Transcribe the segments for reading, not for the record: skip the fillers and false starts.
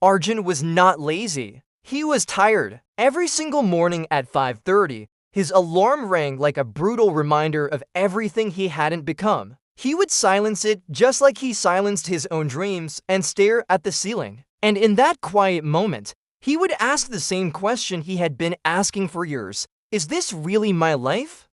Arjun was not lazy. He was tired. Every single morning at 5:30, his alarm rang like a brutal reminder of everything he hadn't become. He would silence it just like he silenced his own dreams and stare at the ceiling. And in that quiet moment, he would ask the same question he had been asking for years. Is this really my life?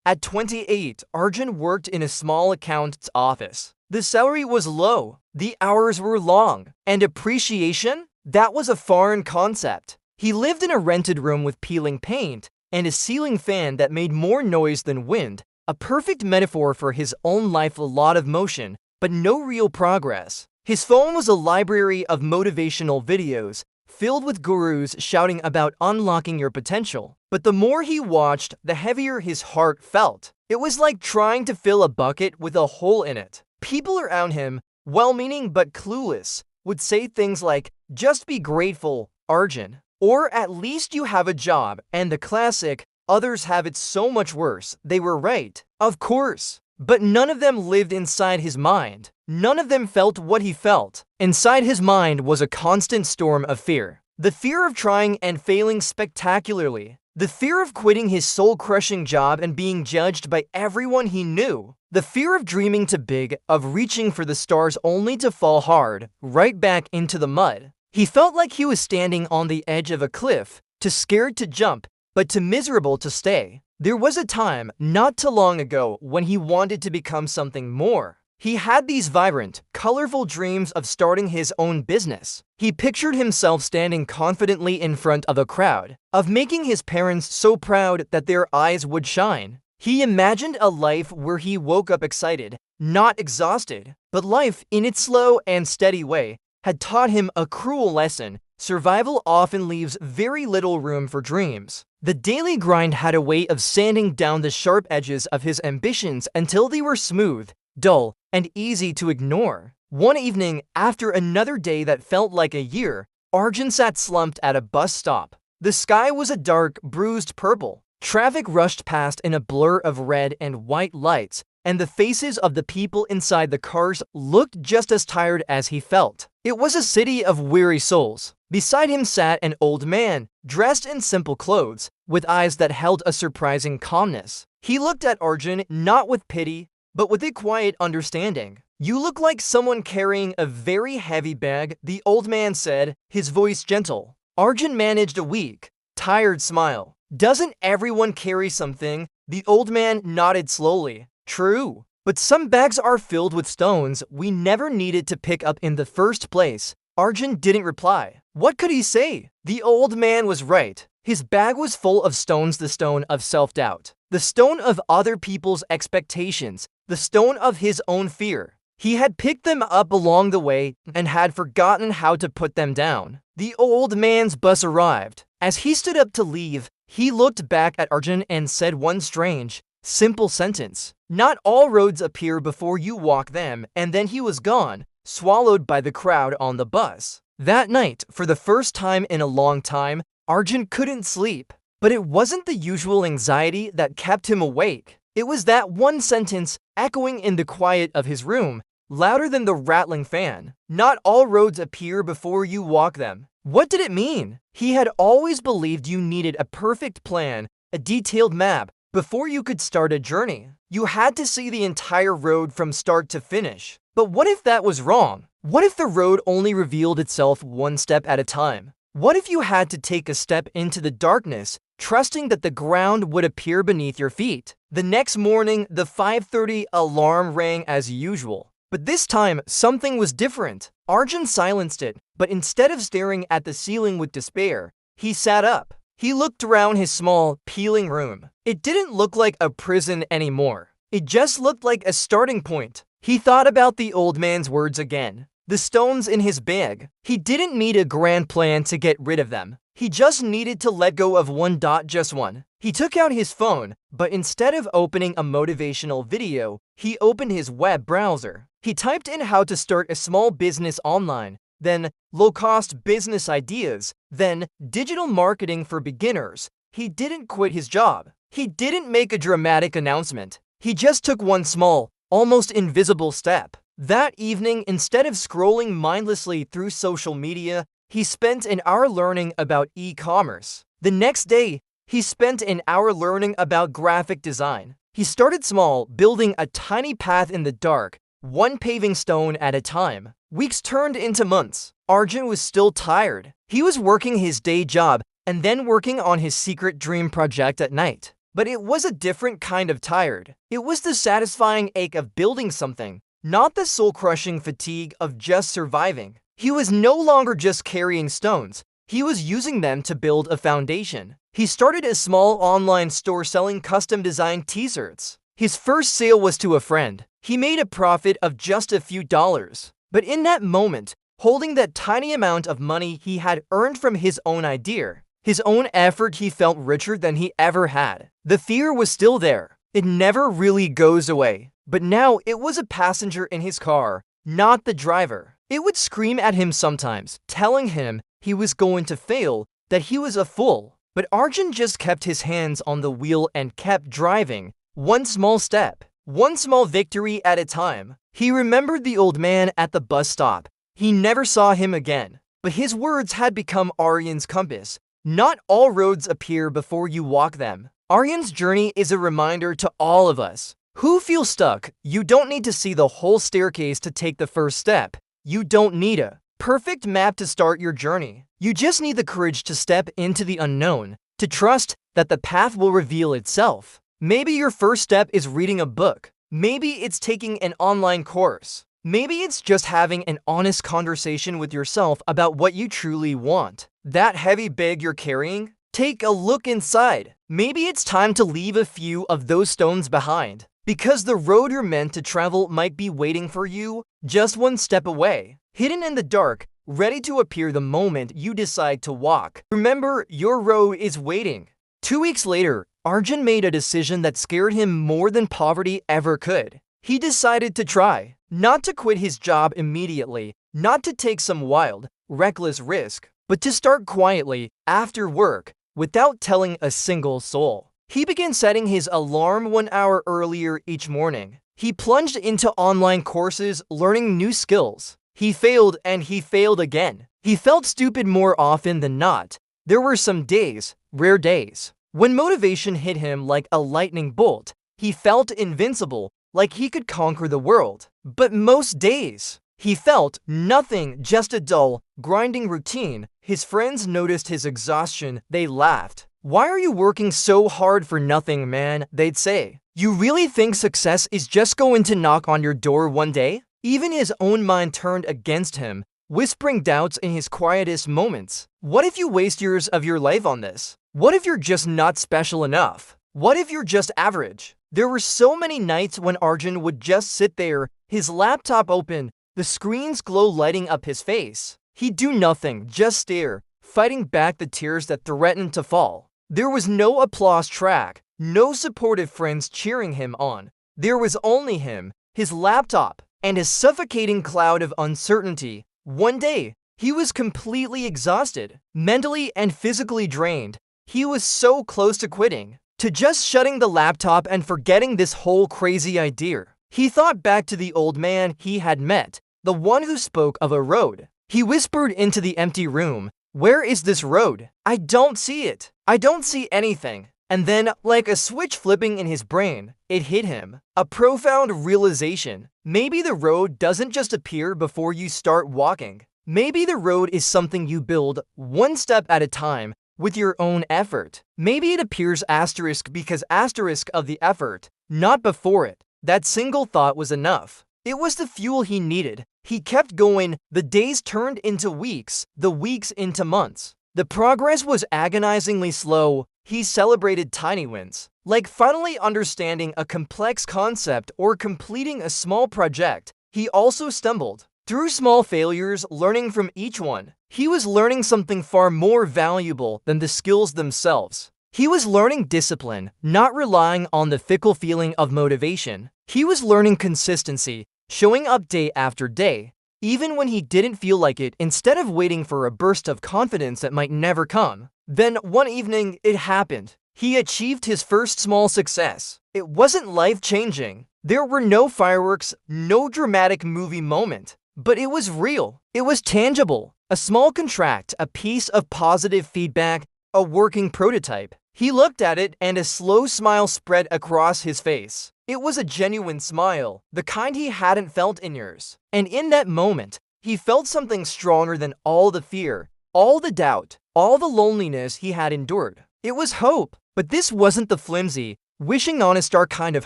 At 28, Arjun worked in a small accountant's office. The salary was low, the hours were long, and appreciation? That was a foreign concept. He lived in a rented room with peeling paint and a ceiling fan that made more noise than wind, a perfect metaphor for his own life, a lot of motion, but no real progress. His phone was a library of motivational videos, filled with gurus shouting about unlocking your potential. But the more he watched, the heavier his heart felt. It was like trying to fill a bucket with a hole in it. People around him, well-meaning but clueless, would say things like, "Just be grateful, Arjun," or "At least you have a job," and the classic, "Others have it so much worse." They were right, of course. But none of them lived inside his mind. None of them felt what he felt. Inside his mind was a constant storm of fear. The fear of trying and failing spectacularly. The fear of quitting his soul-crushing job and being judged by everyone he knew. The fear of dreaming too big, of reaching for the stars only to fall hard, right back into the mud. He felt like he was standing on the edge of a cliff, too scared to jump, but too miserable to stay. There was a time, not too long ago, when he wanted to become something more. He had these vibrant, colorful dreams of starting his own business. He pictured himself standing confidently in front of a crowd, of making his parents so proud that their eyes would shine. He imagined a life where he woke up excited, not exhausted. But life, in its slow and steady way, had taught him a cruel lesson. Survival often leaves very little room for dreams. The daily grind had a way of sanding down the sharp edges of his ambitions until they were smooth, dull, and easy to ignore. One evening, after another day that felt like a year, Arjun sat slumped at a bus stop. The sky was a dark, bruised purple. Traffic rushed past in a blur of red and white lights, and the faces of the people inside the cars looked just as tired as he felt. It was a city of weary souls. Beside him sat an old man, dressed in simple clothes, with eyes that held a surprising calmness. He looked at Arjun not with pity, but with a quiet understanding. "You look like someone carrying a very heavy bag," the old man said, his voice gentle. Arjun managed a weak, tired smile. "Doesn't everyone carry something?" The old man nodded slowly. "True. But some bags are filled with stones we never needed to pick up in the first place." Arjun didn't reply. What could he say? The old man was right. His bag was full of stones, the stone of self-doubt, the stone of other people's expectations, the stone of his own fear. He had picked them up along the way and had forgotten how to put them down. The old man's bus arrived. As he stood up to leave, he looked back at Arjun and said one strange, simple sentence. "Not all roads appear before you walk them," and then he was gone, swallowed by the crowd on the bus. That night, for the first time in a long time, Arjun couldn't sleep. But it wasn't the usual anxiety that kept him awake. It was that one sentence echoing in the quiet of his room, louder than the rattling fan. "Not all roads appear before you walk them." What did it mean? He had always believed you needed a perfect plan, a detailed map, before you could start a journey. You had to see the entire road from start to finish. But what if that was wrong? What if the road only revealed itself one step at a time? What if you had to take a step into the darkness, trusting that the ground would appear beneath your feet? The next morning, the 5:30 alarm rang as usual. But this time, something was different. Arjun silenced it, but instead of staring at the ceiling with despair, he sat up. He looked around his small, peeling room. It didn't look like a prison anymore. It just looked like a starting point. He thought about the old man's words again. The stones in his bag. He didn't need a grand plan to get rid of them. He just needed to let go of one. Just one. He took out his phone, but instead of opening a motivational video, he opened his web browser. He typed in how to start a small business online, then low-cost business ideas, then digital marketing for beginners. He didn't quit his job. He didn't make a dramatic announcement. He just took one small, almost invisible step. That evening, instead of scrolling mindlessly through social media, he spent an hour learning about e-commerce. The next day, he spent an hour learning about graphic design. He started small, building a tiny path in the dark, one paving stone at a time. Weeks turned into months. Arjun was still tired. He was working his day job and then working on his secret dream project at night. But it was a different kind of tired. It was the satisfying ache of building something, not the soul-crushing fatigue of just surviving. He was no longer just carrying stones. He was using them to build a foundation. He started a small online store selling custom-designed t-shirts. His first sale was to a friend. He made a profit of just a few dollars. But in that moment, holding that tiny amount of money he had earned from his own idea, his own effort, he felt richer than he ever had. The fear was still there. It never really goes away. But now it was a passenger in his car, not the driver. It would scream at him sometimes, telling him he was going to fail, that he was a fool. But Arjun just kept his hands on the wheel and kept driving, one small step, one small victory at a time. He remembered the old man at the bus stop. He never saw him again. But his words had become Aryan's compass. Not all roads appear before you walk them. Aryan's journey is a reminder to all of us who feel stuck. You don't need to see the whole staircase to take the first step. You don't need a perfect map to start your journey. You just need the courage to step into the unknown, to trust that the path will reveal itself. Maybe your first step is reading a book. Maybe it's taking an online course. Maybe it's just having an honest conversation with yourself about what you truly want. That heavy bag you're carrying? Take a look inside. Maybe it's time to leave a few of those stones behind, because the road you're meant to travel might be waiting for you just one step away, hidden in the dark, ready to appear the moment you decide to walk. Remember, your road is waiting. 2 weeks later, Arjun made a decision that scared him more than poverty ever could. He decided to try, not to quit his job immediately, not to take some wild, reckless risk, but to start quietly, after work, without telling a single soul. He began setting his alarm 1 hour earlier each morning. He plunged into online courses, learning new skills. He failed and he failed again. He felt stupid more often than not. There were some days, rare days, when motivation hit him like a lightning bolt. He felt invincible, like he could conquer the world. But most days, he felt nothing, just a dull, grinding routine. His friends noticed his exhaustion. They laughed. "Why are you working so hard for nothing, man?" they'd say. "You really think success is just going to knock on your door one day?" Even his own mind turned against him, whispering doubts in his quietest moments. What if you waste years of your life on this? What if you're just not special enough? What if you're just average? There were so many nights when Arjun would just sit there, his laptop open, the screen's glow lighting up his face. He'd do nothing, just stare, fighting back the tears that threatened to fall. There was no applause track, no supportive friends cheering him on. There was only him, his laptop, and a suffocating cloud of uncertainty. One day, he was completely exhausted, mentally and physically drained. He was so close to quitting, to just shutting the laptop and forgetting this whole crazy idea. He thought back to the old man he had met, the one who spoke of a road. He whispered into the empty room, "Where is this road? I don't see it. I don't see anything." And then, like a switch flipping in his brain, it hit him. A profound realization. Maybe the road doesn't just appear before you start walking. Maybe the road is something you build one step at a time with your own effort. Maybe it appears asterisk because asterisk of the effort, not before it. That single thought was enough. It was the fuel he needed. He kept going. The days turned into weeks, the weeks into months. The progress was agonizingly slow. He celebrated tiny wins, like finally understanding a complex concept or completing a small project. He also stumbled through small failures, learning from each one. He was learning something far more valuable than the skills themselves. He was learning discipline, not relying on the fickle feeling of motivation. He was learning consistency, showing up day after day, even when he didn't feel like it, instead of waiting for a burst of confidence that might never come. Then, one evening, it happened. He achieved his first small success. It wasn't life-changing, There were no fireworks, no dramatic movie moment, but it was real. It was tangible. A small contract, a piece of positive feedback, a working prototype. He looked at it and a slow smile spread across his face. It was a genuine smile, the kind he hadn't felt in years. And in that moment, he felt something stronger than all the fear, all the doubt, all the loneliness he had endured. It was hope, but this wasn't the flimsy, wishing on a star kind of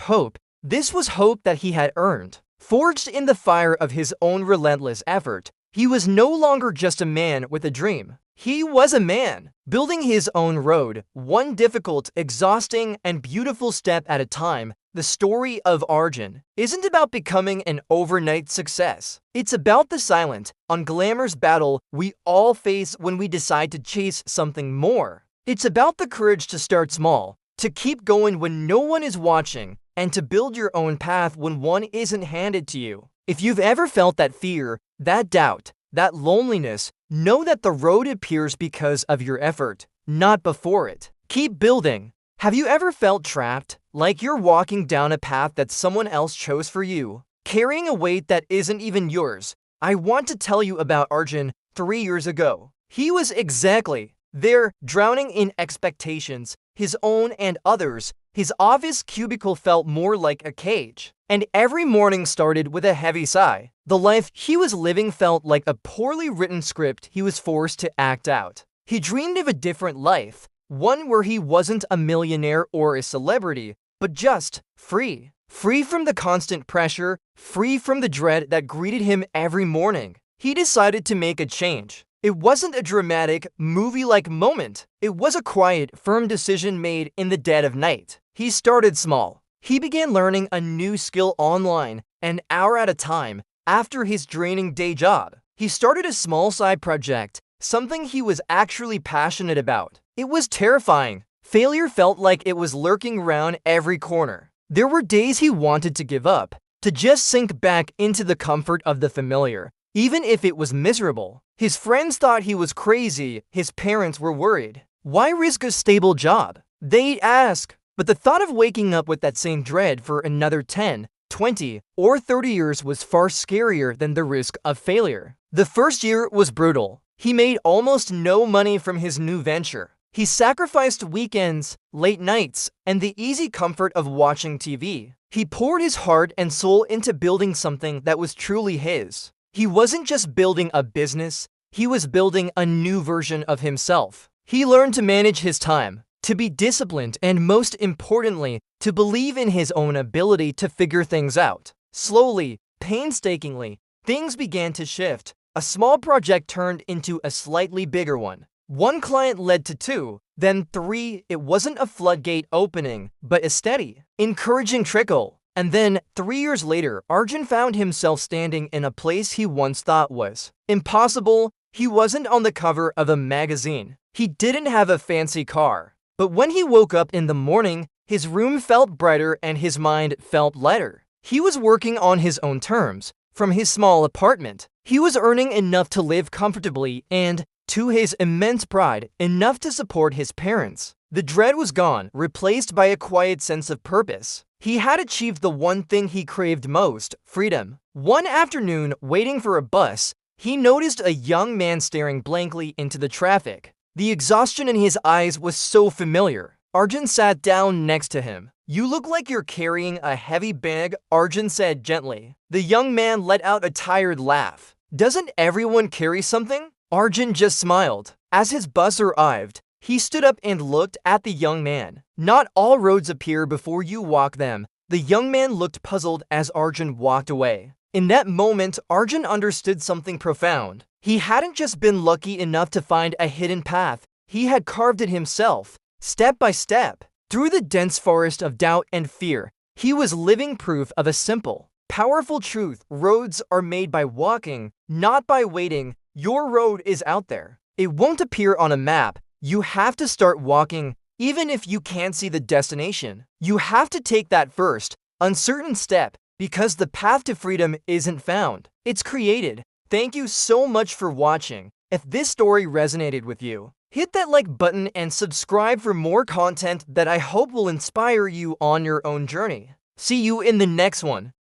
hope. This was hope that he had earned. Forged in the fire of his own relentless effort, he was no longer just a man with a dream. He was a man, building his own road, one difficult, exhausting, and beautiful step at a time. The story of Arjun isn't about becoming an overnight success. It's about the silent, unglamorous battle we all face when we decide to chase something more. It's about the courage to start small, to keep going when no one is watching, and to build your own path when one isn't handed to you. If you've ever felt that fear, that doubt, that loneliness, know that the road appears because of your effort, not before it. Keep building. Have you ever felt trapped, like you're walking down a path that someone else chose for you, carrying a weight that isn't even yours? I want to tell you about Arjun 3 years ago. He was exactly there, drowning in expectations, his own and others. His office cubicle felt more like a cage, and every morning started with a heavy sigh. The life he was living felt like a poorly written script he was forced to act out. He dreamed of a different life, one where he wasn't a millionaire or a celebrity, but just free. Free from the constant pressure, free from the dread that greeted him every morning. He decided to make a change. It wasn't a dramatic, movie-like moment. It was a quiet, firm decision made in the dead of night. He started small. He began learning a new skill online, an hour at a time, after his draining day job. He started a small side project, something he was actually passionate about. It was terrifying. Failure felt like it was lurking around every corner. There were days he wanted to give up, to just sink back into the comfort of the familiar, even if it was miserable. His friends thought he was crazy. His parents were worried. Why risk a stable job? They'd ask. But the thought of waking up with that same dread for another 10, 20, or 30 years was far scarier than the risk of failure. The first year was brutal. He made almost no money from his new venture. He sacrificed weekends, late nights, and the easy comfort of watching TV. He poured his heart and soul into building something that was truly his. He wasn't just building a business, he was building a new version of himself. He learned to manage his time, to be disciplined, and most importantly, to believe in his own ability to figure things out. Slowly, painstakingly, things began to shift. A small project turned into a slightly bigger one. One client led to 2, then 3. It wasn't a floodgate opening, but a steady, encouraging trickle. And then, 3 years later, Arjun found himself standing in a place he once thought was impossible. He wasn't on the cover of a magazine. He didn't have a fancy car. But when he woke up in the morning, his room felt brighter and his mind felt lighter. He was working on his own terms. From his small apartment, he was earning enough to live comfortably and, to his immense pride, enough to support his parents. The dread was gone, replaced by a quiet sense of purpose. He had achieved the one thing he craved most, freedom. One afternoon, waiting for a bus, he noticed a young man staring blankly into the traffic. The exhaustion in his eyes was so familiar. Arjun sat down next to him. "You look like you're carrying a heavy bag," Arjun said gently. The young man let out a tired laugh. "Doesn't everyone carry something?" Arjun just smiled. As his bus arrived, he stood up and looked at the young man. "Not all roads appear before you walk them." The young man looked puzzled as Arjun walked away. In that moment, Arjun understood something profound. He hadn't just been lucky enough to find a hidden path. He had carved it himself, step by step. Through the dense forest of doubt and fear, he was living proof of a simple, powerful truth. Roads are made by walking, not by waiting. Your road is out there. It won't appear on a map. You have to start walking, even if you can't see the destination. You have to take that first, uncertain step, because the path to freedom isn't found. It's created. Thank you so much for watching. If this story resonated with you, hit that like button and subscribe for more content that I hope will inspire you on your own journey. See you in the next one.